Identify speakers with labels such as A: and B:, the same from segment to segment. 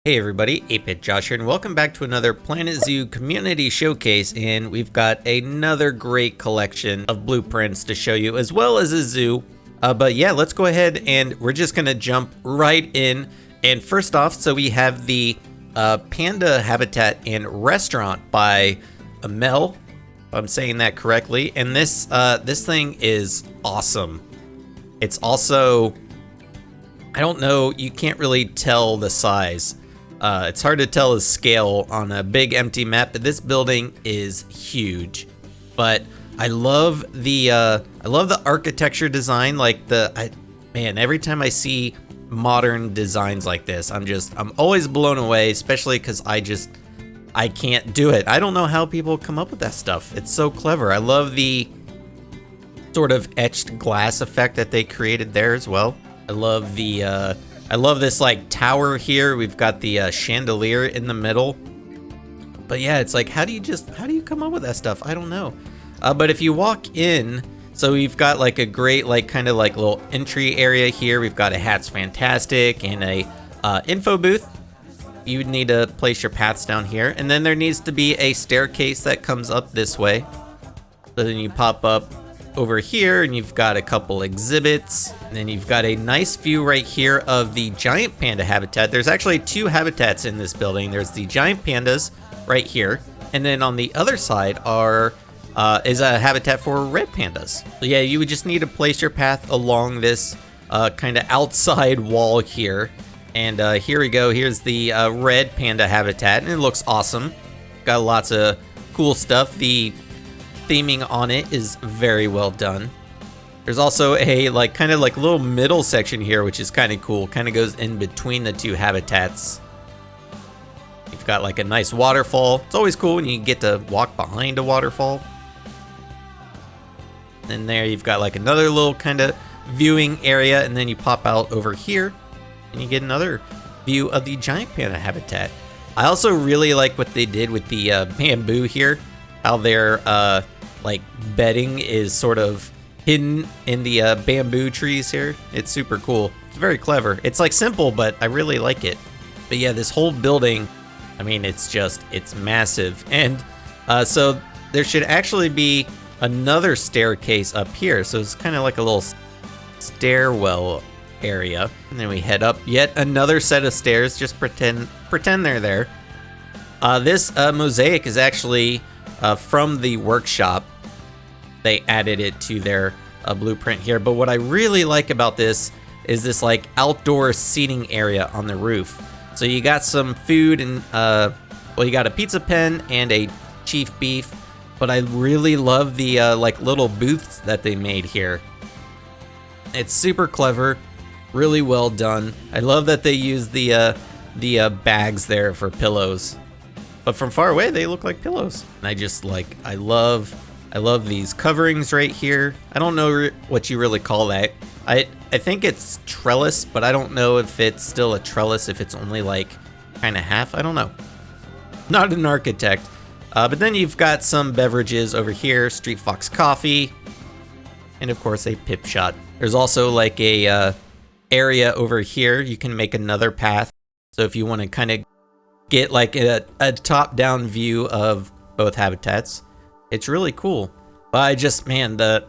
A: Hey everybody, 8-Bit Josh here, and welcome back to another Planet Zoo Community Showcase, and we've got another great collection of blueprints to show you, as well as a zoo. But yeah, let's go ahead and we're just gonna jump right in. And first off, so we have the Panda Habitat and Restaurant by Ammel, if I'm saying that correctly. And this thing is awesome. It's also, I don't know, you can't really tell the size. It's hard to tell the scale on a big empty map, but this building is huge. But I love the architecture design. Like man, every time I see modern designs like this, I'm always blown away, especially because I can't do it. I don't know how people come up with that stuff. It's so clever. I love the sort of etched glass effect that they created there as well. I love this like tower here. We've got the chandelier in the middle. But yeah, it's like, how do you come up with that stuff? I don't know. But if you walk in, so we've got like a great kind of little entry area here. We've got a Hats Fantastic and a info booth. You would need to place your paths down here. And then there needs to be a staircase that comes up this way. So then you pop up over here and you've got a couple exhibits, and then you've got a nice view right here of the giant panda habitat. There's actually two habitats in this building. There's the giant pandas right here, and then on the other side is a habitat for red pandas. So yeah, you would just need to place your path along this kind of outside wall here. And here we go. Here's the red panda habitat, and it looks awesome. Got lots of cool stuff. The theming on it is very well done. There's also a kind of little middle section here, which is kind of cool. Kind of goes in between the two habitats. You've got like a nice waterfall. It's always cool when you get to walk behind a waterfall. And there you've got like another little kind of viewing area, and then you pop out over here and you get another view of the giant panda habitat. I also really like what they did with the bamboo here. How their bedding is sort of hidden in the bamboo trees here. It's super cool. It's very clever. It's simple, but I really like it. But yeah, this whole building, I mean, it's massive. And so there should actually be another staircase up here. So it's kind of like a little stairwell area. And then we head up yet another set of stairs. Just pretend they're there. This mosaic is actually from the workshop. They added it to their blueprint here. But what I really like about this is this outdoor seating area on the roof. So you got some food and you got a pizza pen and a chief beef. But I really love the little booths that they made here. It's super clever, really well done. I love that they use the bags there for pillows. But from far away, they look like pillows. And I love these coverings right here. I don't know what you really call that. I think it's trellis, but I don't know if it's still a trellis, if it's only kind of half. I don't know. Not an architect. But then you've got some beverages over here, Street Fox coffee, and of course a pip shot. There's also a area over here. You can make another path. So if you want to kind of get a top-down view of both habitats, it's really cool. But man, the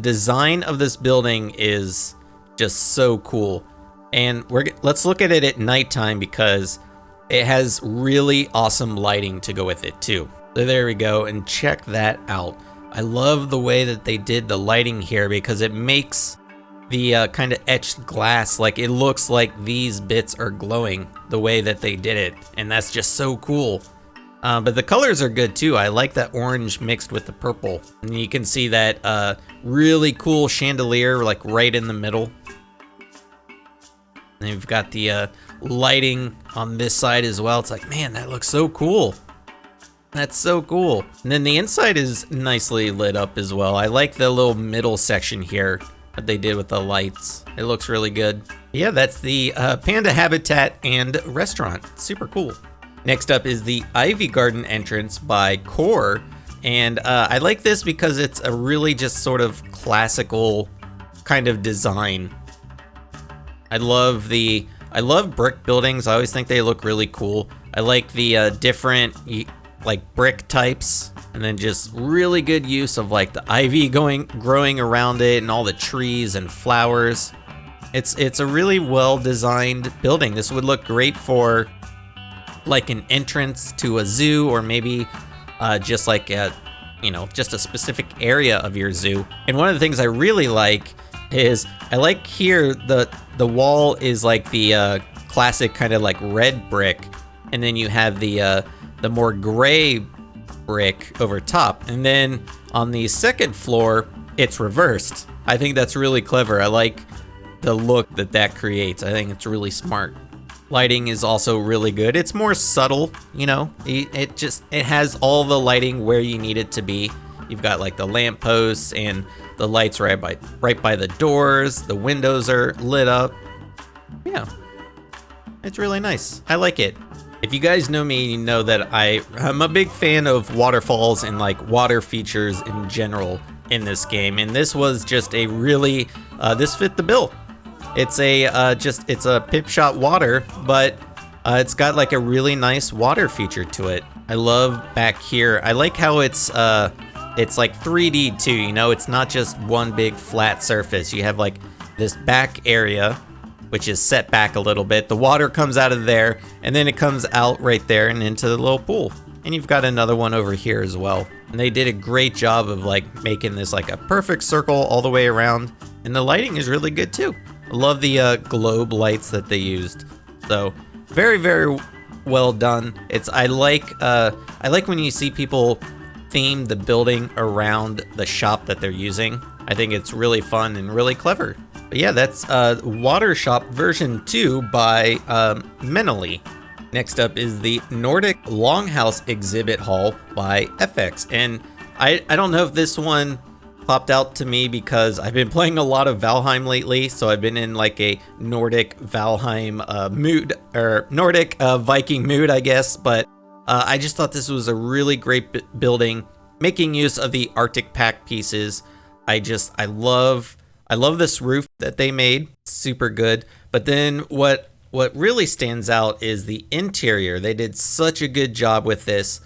A: design of this building is just so cool. And let's look at it at nighttime, because it has really awesome lighting to go with it too. So there we go, and check that out. I love the way that they did the lighting here, because it makes the kind of etched glass it looks like these bits are glowing the way that they did it, and that's just so cool. But the colors are good too. I like that orange mixed with the purple, and you can see that really cool chandelier right in the middle. And you've got the lighting on this side as well. It's man, that looks so cool. That's so cool. And then the inside is nicely lit up as well. I like the little middle section here that they did with the lights. It looks really good. Yeah, that's the Panda Habitat and Restaurant. Super cool. Next up is the Ivy Garden entrance by Core. And I like this because it's a really just sort of classical kind of design. I love the I love brick buildings. I always think they look really cool. I like the different like brick types, and then just really good use of like the ivy growing around it and all the trees and flowers. It's a really well designed building. This would look great for like an entrance to a zoo, or maybe just like a, you know, just a specific area of your zoo. And one of the things I really like is I like here the wall is like the classic kind of like red brick, and then you have the more gray brick over top, and then on the second floor it's reversed. I think that's really clever. I like the look that creates. I think it's really smart. Lighting is also really good. It's more subtle, you know. It has all the lighting where you need it to be. You've got like the lampposts and the lights right by the doors. The windows are lit up. Yeah, it's really nice. I like it. If you guys know me, you know that I'm a big fan of waterfalls and like water features in general in this game, and this was just a really this fit the bill. It's a pip shot water, but it's got like a really nice water feature to it. I love back here. I like how it's like 3D too. You know, it's not just one big flat surface. You have like this back area, which is set back a little bit. The water comes out of there, and then it comes out right there and into the little pool. And you've got another one over here as well. And they did a great job of like making this like a perfect circle all the way around. And the lighting is really good too. I love the globe lights that they used. So very, very well done. I like when you see people theme the building around the shop that they're using. I think it's really fun and really clever. But yeah, that's Water Shop version 2 by Mennolly. Next up is the Nordic Longhouse exhibit hall by Effexx. And I don't know if this one popped out to me because I've been playing a lot of Valheim lately, so I've been in like a Nordic Valheim mood, or Nordic Viking mood, I guess. But I just thought this was a really great building, making use of the Arctic Pack pieces. I love this roof that they made, super good. But then what really stands out is the interior. They did such a good job with this.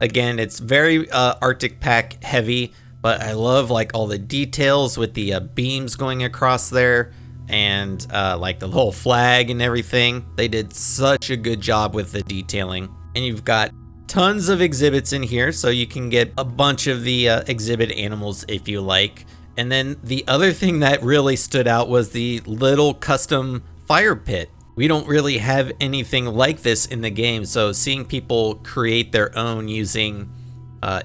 A: Again, it's very Arctic Pack heavy, but I love like all the details with the beams going across there, and like the whole flag and everything. They did such a good job with the detailing. And you've got tons of exhibits in here, so you can get a bunch of the exhibit animals if you like. And then the other thing that really stood out was the little custom fire pit. We don't really have anything like this in the game, so seeing people create their own using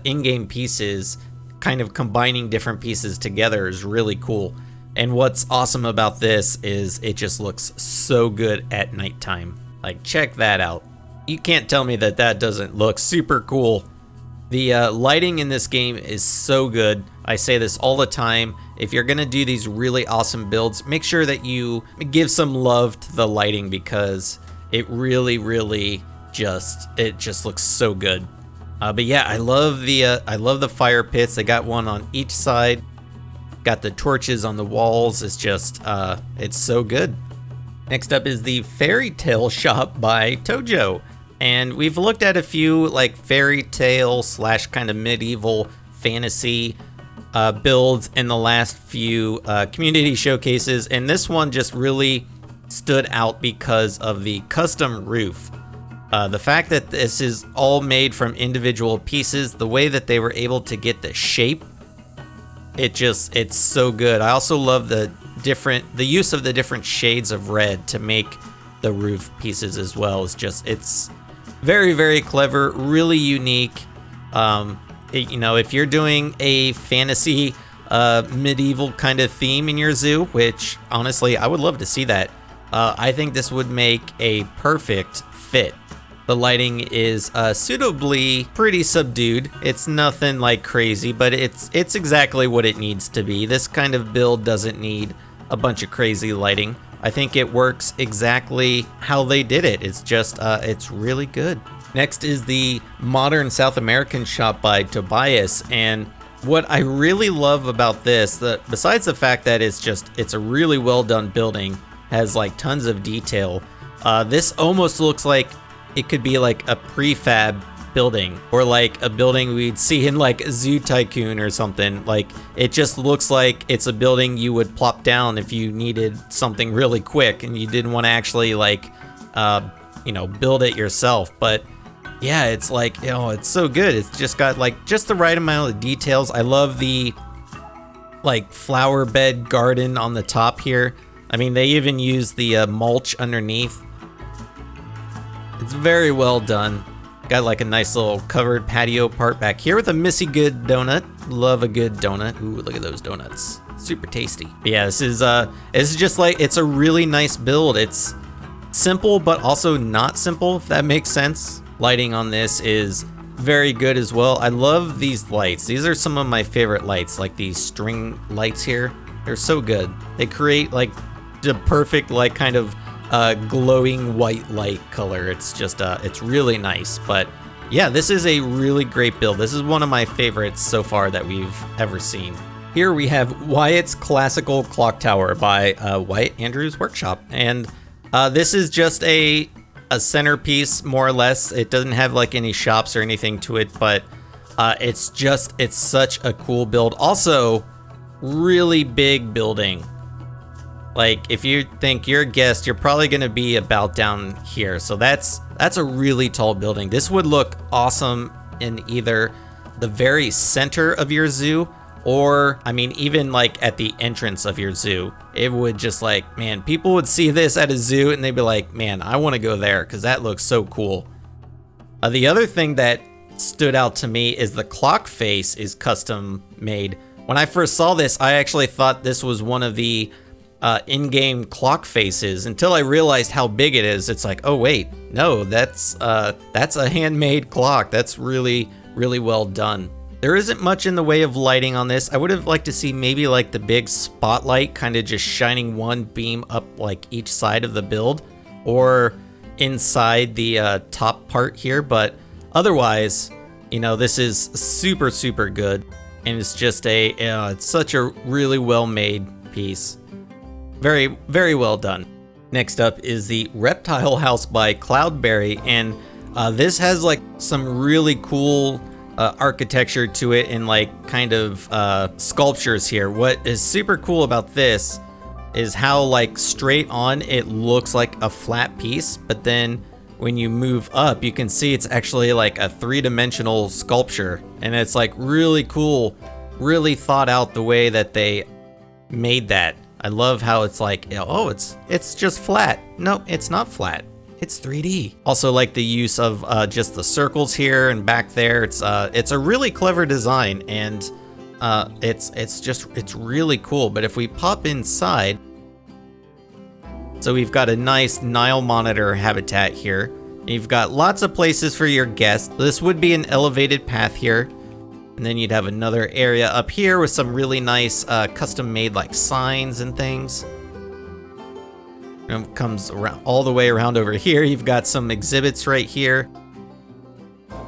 A: in-game pieces, kind of combining different pieces together, is really cool. And what's awesome about this is it just looks so good at nighttime. Like, check that out. You can't tell me that doesn't look super cool. The lighting in this game is so good. I say this all the time. If you're gonna do these really awesome builds, make sure that you give some love to the lighting, because it really just looks so good. But yeah, I love the fire pits. They got one on each side. Got the torches on the walls. It's just it's so good. Next up is the Fairytale shop by Tojoe. And we've looked at a few like Fairytale / kind of medieval fantasy builds in the last few community showcases, and this one just really stood out because of the custom roof. The fact that this is all made from individual pieces, the way that they were able to get the shape, it's so good. I also love the use of the different shades of red to make the roof pieces as well. It's very clever, really unique. If you're doing a fantasy medieval kind of theme in your zoo, which honestly I would love to see that, I think this would make a perfect fit. The lighting is suitably pretty subdued. It's nothing like crazy, but it's exactly what it needs to be. This kind of build doesn't need a bunch of crazy lighting. I think it works exactly how they did it. It's just, it's really good. Next is the Modern South American shop by Tobias. And what I really love about this, besides the fact that it's a really well done building, has like tons of detail, This almost looks like it could be like a prefab building, or like a building we'd see in like Zoo Tycoon or something. Like, it just looks like it's a building you would plop down if you needed something really quick and you didn't want to actually like you know, build it yourself. But yeah, it's like, you know, it's so good. It's just got like just the right amount of details. I love the like flower bed garden on the top here. I mean, they even use the mulch underneath. It's very well done. Got like a nice little covered patio part back here with a Missy Good donut. Love a good donut. Ooh, look at those donuts. Super tasty. But yeah, this is just like, it's a really nice build. It's simple, but also not simple, if that makes sense. Lighting on this is very good as well. I love these lights. These are some of my favorite lights, like these string lights here. They're so good. They create like the perfect like kind of glowing white light color. It's just it's really nice. But yeah, this is a really great build. This is one of my favorites so far that we've ever seen. Here we have Wyatt's Classical Clocktower by WyattAndrewsWorkshop, and this is just a centerpiece, more or less. It doesn't have like any shops or anything to it, but it's such a cool build. Also, really big building. Like, if you think you're a guest, you're probably going to be about down here. So that's a really tall building. This would look awesome in either the very center of your zoo, or, I mean, even like at the entrance of your zoo. It would just like, man, people would see this at a zoo and they'd be like, man, I want to go there because that looks so cool. The other thing that stood out to me is the clock face is custom made. When I first saw this, I actually thought this was one of the in-game clock faces, until I realized how big it is. It's like, oh wait, no, that's a handmade clock. That's really, really well done. There isn't much in the way of lighting on this. I would have liked to see maybe like the big spotlight kind of just shining one beam up like each side of the build, or inside the top part here. But otherwise, you know, this is super, super good, and it's just it's such a really well made piece. Very, very well done. Next up is the Reptile house by CloudBerry, and this has like some really cool architecture to it, and like kind of sculptures here. What is super cool about this is how like straight on it looks like a flat piece, but then when you move up, you can see it's actually like a three-dimensional sculpture, and it's like really cool, really thought out the way that they made that. I love how it's like, oh, it's just flat. No, it's not flat. It's 3D. Also like the use of just the circles here and back there. It's a really clever design, and it's really cool. But if we pop inside, so we've got a nice Nile monitor habitat here. You've got lots of places for your guests. This would be an elevated path here. And then you'd have another area up here with some really nice custom made like signs and things. And it comes around all the way around over here. You've got some exhibits right here.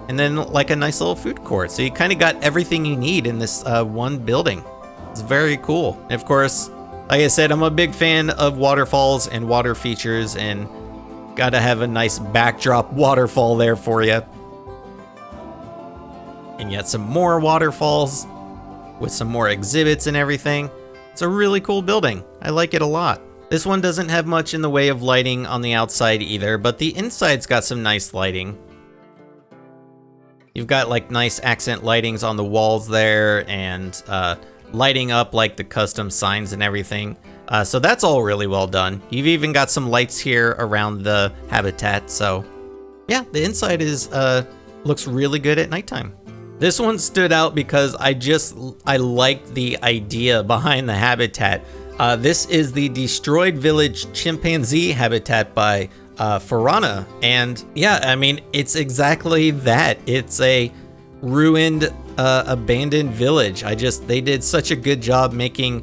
A: And then like a nice little food court. So you kind of got everything you need in this one building. It's very cool. And of course, like I said, I'm a big fan of waterfalls and water features, and gotta have a nice backdrop waterfall there for you. And yet some more waterfalls with some more exhibits and everything. It's a really cool building. I like it a lot. This one doesn't have much in the way of lighting on the outside either, but the inside's got some nice lighting. You've got like nice accent lightings on the walls there, and lighting up like the custom signs and everything. So that's all really well done. You've even got some lights here around the habitat. So yeah, the inside is looks really good at nighttime. This one stood out because I liked the idea behind the habitat. This is the Destroyed Village Chimpanzee habitat by Fuaranna. And yeah, I mean, it's exactly that. It's a ruined, abandoned village. They did such a good job making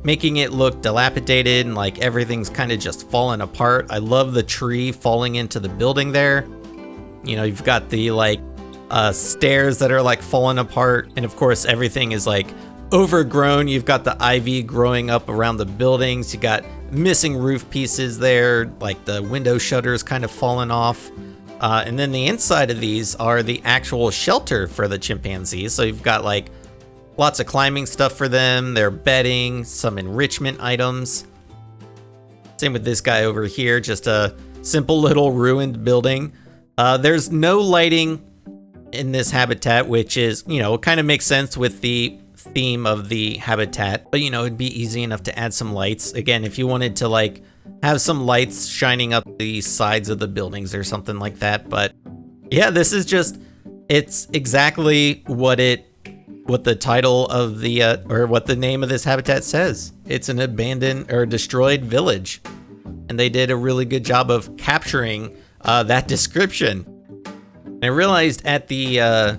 A: it look dilapidated, and like everything's kind of just falling apart. I love the tree falling into the building there. You know, you've got the like stairs that are like falling apart, and of course everything is like overgrown. You've got the ivy growing up around the buildings. You got missing roof pieces there, like the window shutters kind of fallen off. And then the inside of these are the actual shelter for the chimpanzees. So you've got like lots of climbing stuff for them, their bedding, some enrichment items. Same with this guy over here, just a simple little ruined building. There's no lighting in this habitat, which is, kind of makes sense with the theme of the habitat, but it'd be easy enough to add some lights. Again, if you wanted to like have some lights shining up the sides of the buildings or something like that. But yeah, this is just, it's exactly what the title of the or what the name of this habitat says. It's an abandoned or destroyed village, and they did a really good job of capturing that description. And I realized at the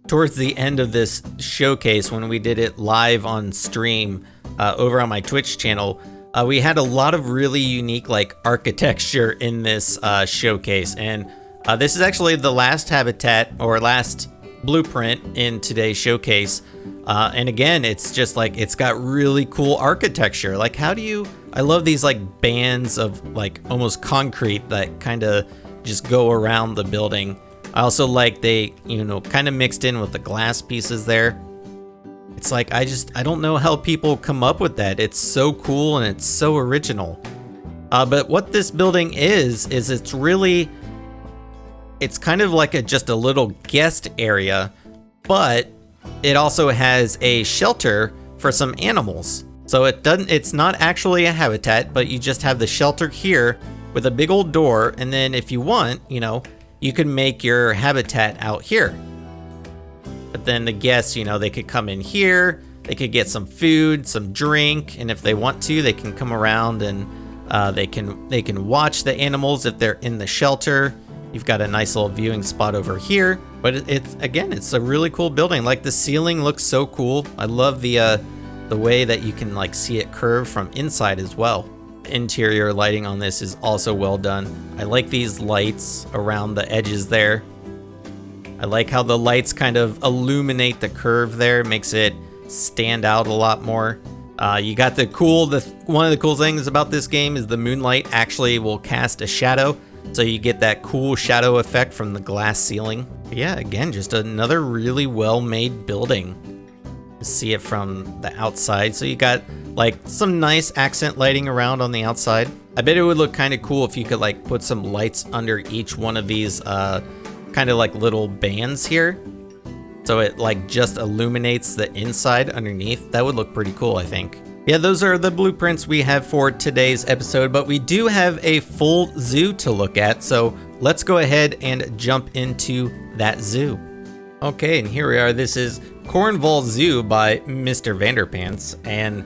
A: towards the end of this showcase, when we did it live on stream over on my Twitch channel, we had a lot of really unique like architecture in this showcase. And this is actually the last habitat or last blueprint in today's showcase. And again, it's just like, it's got really cool architecture. Like, I love these like bands of like almost concrete that kind of just go around the building. I also like they, kind of mixed in with the glass pieces there. It's like, I don't know how people come up with that. It's so cool and it's so original. But what this building is it's kind of like just a little guest area, but it also has a shelter for some animals. So it's not actually a habitat, but you just have the shelter here with a big old door. And then if you want, you can make your habitat out here. But then the guests, they could come in here, they could get some food, some drink, and if they want to, they can come around and they can watch the animals if they're in the shelter. You've got a nice little viewing spot over here, but it's a really cool building. Like, the ceiling looks so cool. I love the way that you can like see it curve from inside as well. Interior lighting on this is also well done. I like these lights around the edges there. I like how the lights kind of illuminate the curve there. It makes it stand out a lot more. You got one of the cool things about this game is the moonlight actually will cast a shadow. So you get that cool shadow effect from the glass ceiling. Yeah, again, just another really well-made building. See it from the outside. So you got like some nice accent lighting around on the outside. I bet it would look kind of cool if you could like put some lights under each one of these kind of like little bands here. So it like just illuminates the inside underneath. That would look pretty cool, I think. Yeah, those are the blueprints we have for today's episode, but we do have a full zoo to look at. So let's go ahead and jump into that zoo. Okay, and here we are. This is Korenvol Zoo by MrVanderPants, and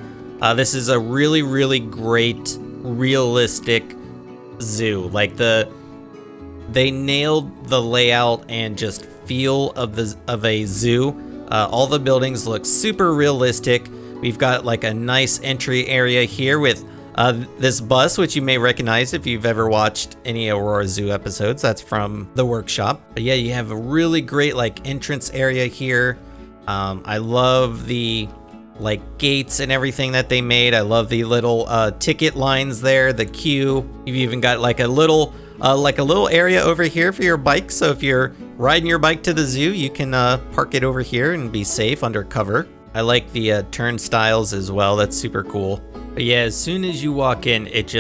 A: this is a really, really great, realistic zoo. Like they nailed the layout and just feel of a zoo. All the buildings look super realistic. We've got like a nice entry area here with this bus, which you may recognize if you've ever watched any Aurora Zoo episodes. That's from the workshop. But yeah, you have a really great like entrance area here. I love the like gates and everything that they made. I love the little ticket lines there, the queue. You've even got like a little area over here for your bike. So if you're riding your bike to the zoo, you can park it over here and be safe under cover. I like the turnstiles as well. That's super cool. But yeah, as soon as you walk in, it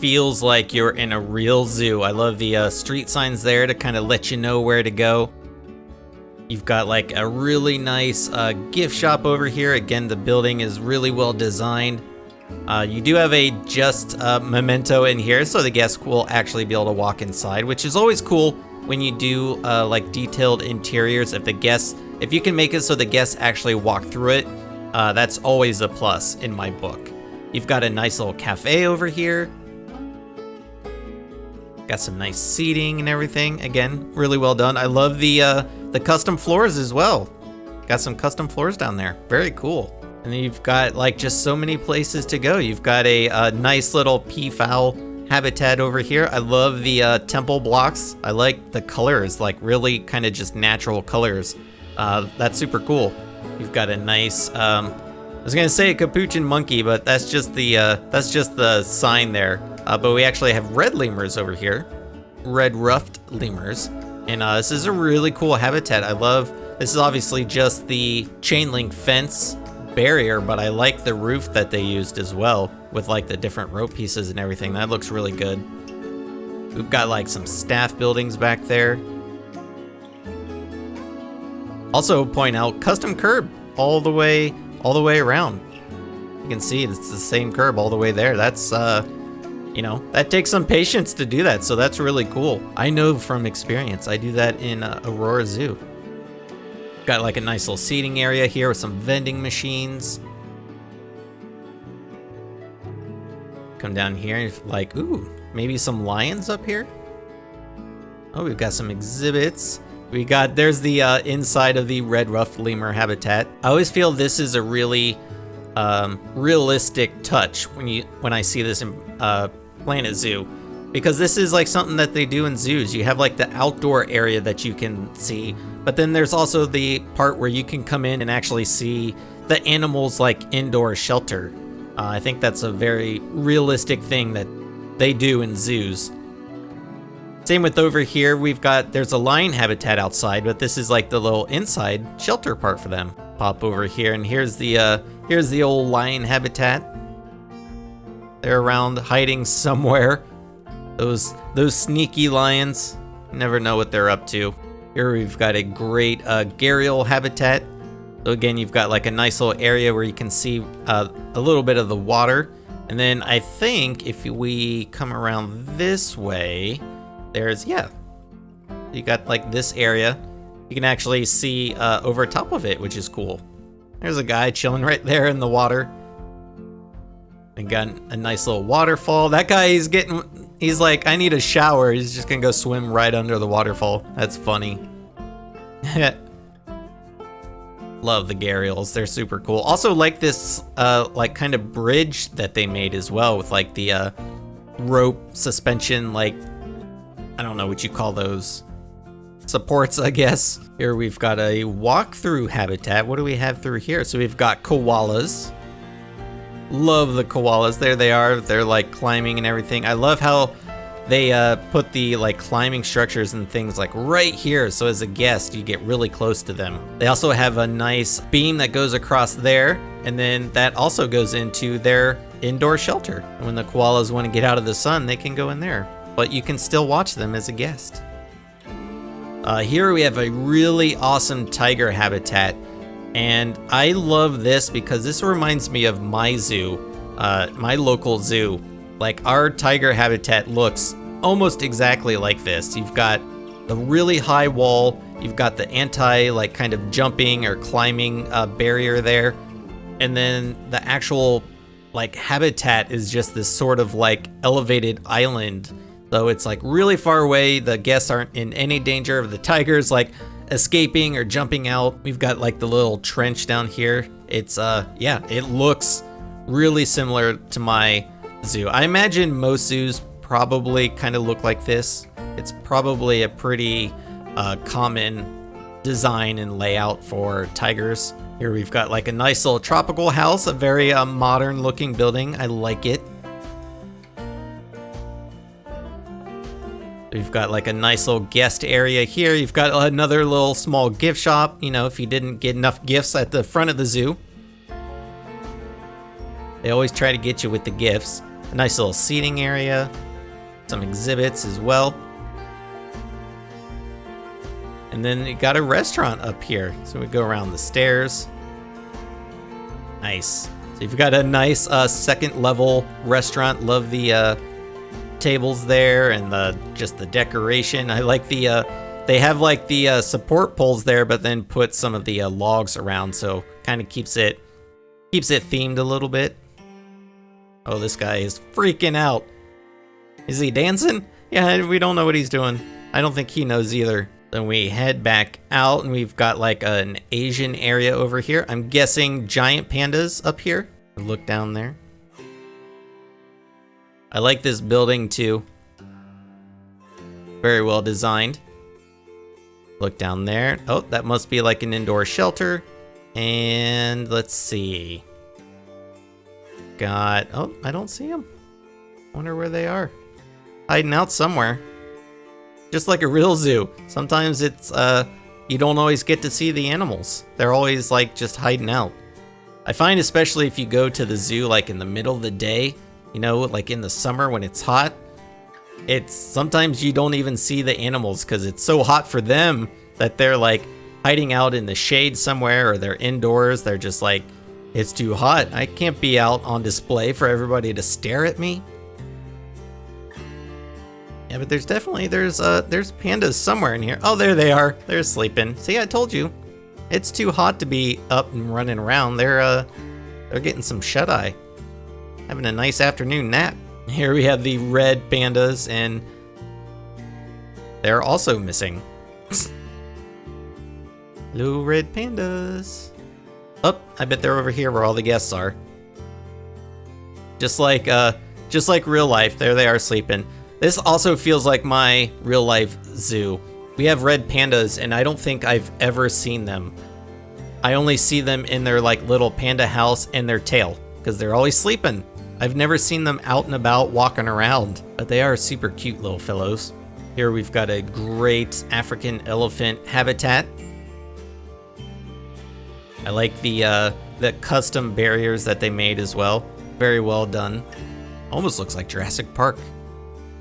A: feels like you're in a real zoo. I love the street signs there to kind of let you know where to go. You've got like a really nice gift shop over here. Again, the building is really well designed. You do have a just memento in here, so the guests will actually be able to walk inside, which is always cool when you do like detailed interiors. If you can make it so the guests actually walk through it, that's always a plus in my book. You've got a nice little cafe over here. Got some nice seating and everything. Again, really well done. I love the custom floors as well. Got some custom floors down there. Very cool. And then you've got like just so many places to go. You've got a nice little peafowl habitat over here. I love the temple blocks. I like the colors, like really kind of just natural colors. That's super cool. You've got a nice was gonna say a capuchin monkey, but that's just the sign there. But we actually have red lemurs over here, red ruffed lemurs, and this is a really cool habitat. I love. This is obviously just the chain link fence barrier, but I like the roof that they used as well with like the different rope pieces and everything. That looks really good. We've got like some staff buildings back there. Also point out custom curb all the way around. You can see it's the same curb all the way there. That's you know, that takes some patience to do that, so that's really cool. I know from experience. I do that in Aurora Zoo. Got like a nice little seating area here with some vending machines. Come down here and like, ooh, maybe some lions up here. Oh, we've got some exhibits. There's the inside of the red ruffed lemur habitat. I always feel this is a really realistic touch when I see this in Planet Zoo, because this is like something that they do in zoos. You have like the outdoor area that you can see, but then there's also the part where you can come in and actually see the animals like indoor shelter. I think that's a very realistic thing that they do in zoos. Same with over here, there's a lion habitat outside, but this is like the little inside shelter part for them. Pop over here, and here's the old lion habitat. They're around hiding somewhere. Those sneaky lions, you never know what they're up to. Here we've got a great gharial habitat. So again, you've got like a nice little area where you can see a little bit of the water. And then I think if we come around this way, you got like this area. You can actually see over top of it, which is cool. There's a guy chilling right there in the water. And got a nice little waterfall. That guy, he's like, I need a shower. He's just gonna go swim right under the waterfall. That's funny. Love the gharials. They're super cool. Also like this like kind of bridge that they made as well with like the rope suspension, like, I don't know what you call those. Supports, I guess. Here we've got a walk-through habitat. What do we have through here? So we've got koalas. Love the koalas. There they are. They're like climbing and everything. I love how they put the like climbing structures and things like right here, so as a guest you get really close to them. They also have a nice beam that goes across there, and then that also goes into their indoor shelter. And when the koalas want to get out of the sun, they can go in there, but you can still watch them as a guest. Here we have a really awesome tiger habitat. And I love this because this reminds me of my zoo, my local zoo. Like our tiger habitat looks almost exactly like this. You've got the really high wall, you've got the anti like kind of jumping or climbing barrier there. And then the actual like habitat is just this sort of like elevated island. So it's like really far away. The guests aren't in any danger of the tigers like escaping or jumping out. We've got like the little trench down here. It's it looks really similar to my zoo. I imagine most zoos probably kind of look like this. It's probably a pretty common design and layout for tigers. Here we've got like a nice little tropical house, a very modern looking building. I like it. We've got like a nice little guest area here. You've got another little small gift shop, you know, if you didn't get enough gifts at the front of the zoo. They always try to get you with the gifts. A nice little seating area, some exhibits as well. And then you got a restaurant up here. So we go around the stairs. Nice. So you've got a nice second level restaurant. Love the tables there and just the decoration. I like they have like the support poles there, but then put some of the logs around, so kind of keeps it themed a little bit. Oh, this guy is freaking out. Is he dancing? Yeah, we don't know what he's doing. I don't think he knows either. Then we head back out and we've got like an Asian area over here. I'm guessing giant pandas up here. Look down there. I like this building too. Very well designed. Look down there. Oh, that must be like an indoor shelter. And let's see. got... Oh, I don't see them. Wonder where they are. Hiding out somewhere. Just like a real zoo. Sometimes it's, you don't always get to see the animals. They're always, like, just hiding out. I find especially if you go to the zoo, like, in the middle of the day, you know, like in the summer when it's hot, sometimes you don't even see the animals because it's so hot for them that they're, like, hiding out in the shade somewhere, or they're indoors. They're just like, it's too hot. I can't be out on display for everybody to stare at me. Yeah, but there's pandas somewhere in here. Oh, there they are. They're sleeping. See, I told you. It's too hot to be up and running around. They're getting some shut-eye. Having a nice afternoon nap. Here we have the red pandas, and they're also missing. Hello, red pandas. Oh, I bet they're over here where all the guests are. Just like real life, there they are sleeping. This also feels like my real life zoo. We have red pandas, and I don't think I've ever seen them. I only see them in their like little panda house and their tail, because they're always sleeping. I've never seen them out and about walking around, but they are super cute little fellows. Here we've got a great African elephant habitat. I like the custom barriers that they made as well. Very well done. Almost looks like Jurassic Park.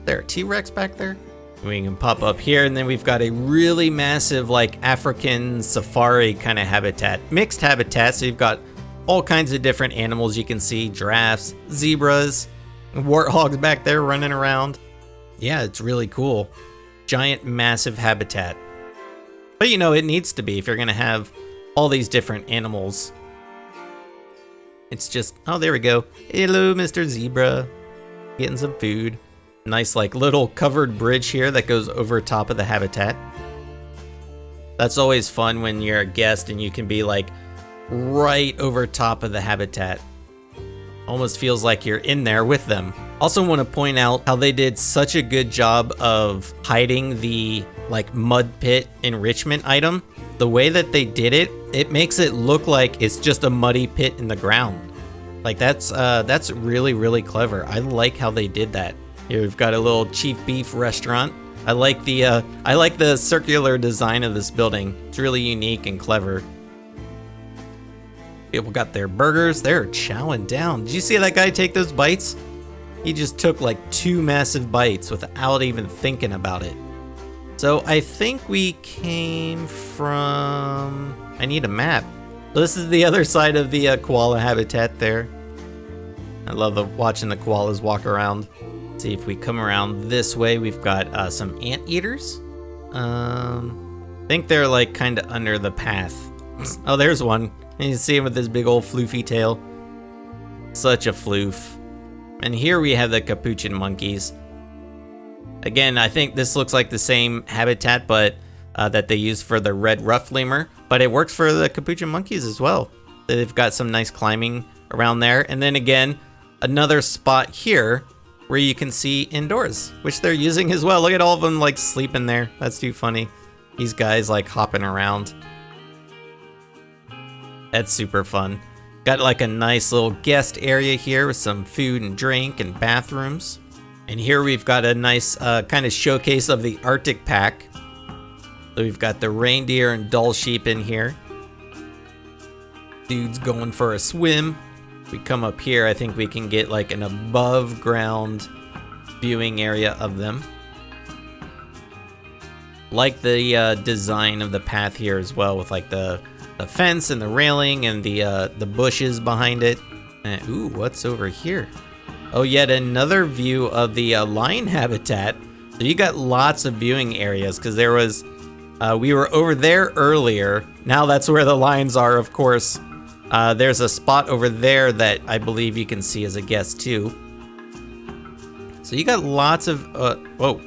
A: There, a T-Rex back there. We can pop up here, and then we've got a really massive, like, African safari kind of habitat. Mixed habitat, so you've got all kinds of different animals you can see. Giraffes, zebras, warthogs back there running around. Yeah, it's really cool. Giant, massive habitat. But, you know, it needs to be if you're going to have all these different animals. It's just... Oh, there we go. Hello, Mr. Zebra. Getting some food. Nice, like, little covered bridge here that goes over top of the habitat. That's always fun when you're a guest and you can be, like, right over top of the habitat. Almost feels like you're in there with them. Also want to point out how they did such a good job of hiding the, like, mud pit enrichment item. The way that they did it, it makes it look like it's just a muddy pit in the ground. Like, that's really, really clever. I like how they did that. Here we've got a little cheap beef restaurant. I like the circular design of this building. It's really unique and clever. People got their burgers. They're chowing down. Did you see that guy take those bites? He just took like 2 massive bites without even thinking about it. So I think we came from... I need a map. So this is the other side of the koala habitat there. I love watching the koalas walk around. See if we come around this way. We've got some anteaters. I think they're like kind of under the path. Oh, there's one. And you see him with his big old floofy tail. Such a floof. And here we have the capuchin monkeys. Again, I think this looks like the same habitat, but that they use for the red ruffed lemur. But it works for the capuchin monkeys as well. They've got some nice climbing around there. And then again, another spot here where you can see indoors, which they're using as well. Look at all of them like sleeping there. That's too funny. These guys like hopping around. That's super fun. Got like a nice little guest area here with some food and drink and bathrooms. And here we've got a nice kind of showcase of the Arctic pack. So we've got the reindeer and doll sheep in here. Dude's going for a swim. We come up here, I think we can get like an above ground viewing area of them. Like the design of the path here as well, with like the fence and the railing and the bushes behind it. And, ooh, what's over here? Oh, yet another view of the lion habitat. So you got lots of viewing areas, because there was we were over there earlier. Now that's where the lions are, of course. There's a spot over there that I believe you can see as a guest too. So you got lots of, whoa.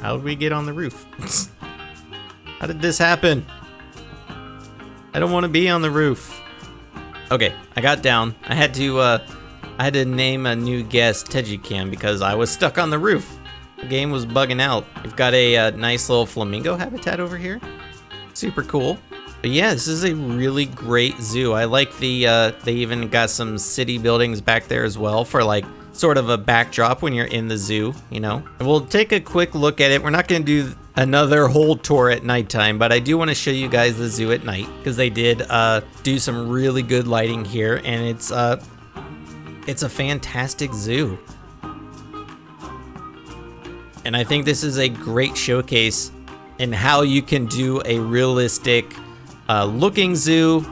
A: How did we get on the roof? How did this happen? I don't want to be on the roof. Okay, I got down. I had to name a new guest Tejican because I was stuck on the roof. The game was bugging out. We've got a nice little flamingo habitat over here. Super cool. But yeah, this is a really great zoo. I like the, they even got some city buildings back there as well for like sort of a backdrop when you're in the zoo, you know. And we'll take a quick look at it. We're not going to do another whole tour at nighttime, but I do want to show you guys the zoo at night because they did do some really good lighting here, and it's a fantastic zoo. And I think this is a great showcase in how you can do a realistic looking zoo,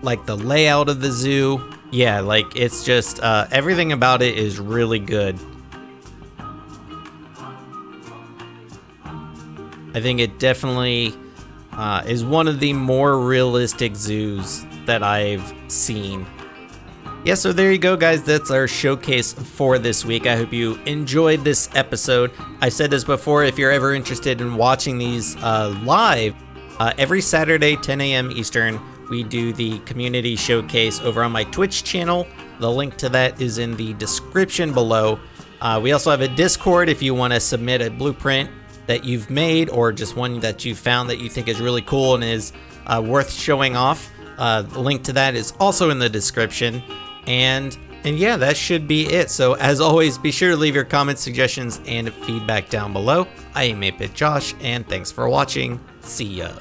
A: like the layout of the zoo. Yeah, like it's just everything about it is really good. I think it definitely is one of the more realistic zoos that I've seen. Yeah, so there you go, guys. That's our showcase for this week. I hope you enjoyed this episode. I said this before, if you're ever interested in watching these live, every Saturday, 10 a.m. Eastern, we do the community showcase over on my Twitch channel. The link to that is in the description below. We also have a Discord if you want to submit a blueprint that you've made or just one that you found that you think is really cool and is worth showing off. The link to that is also in the description. And yeah, that should be it. So as always, be sure to leave your comments, suggestions, and feedback down below. I am 8-Bit Josh, and thanks for watching. See ya.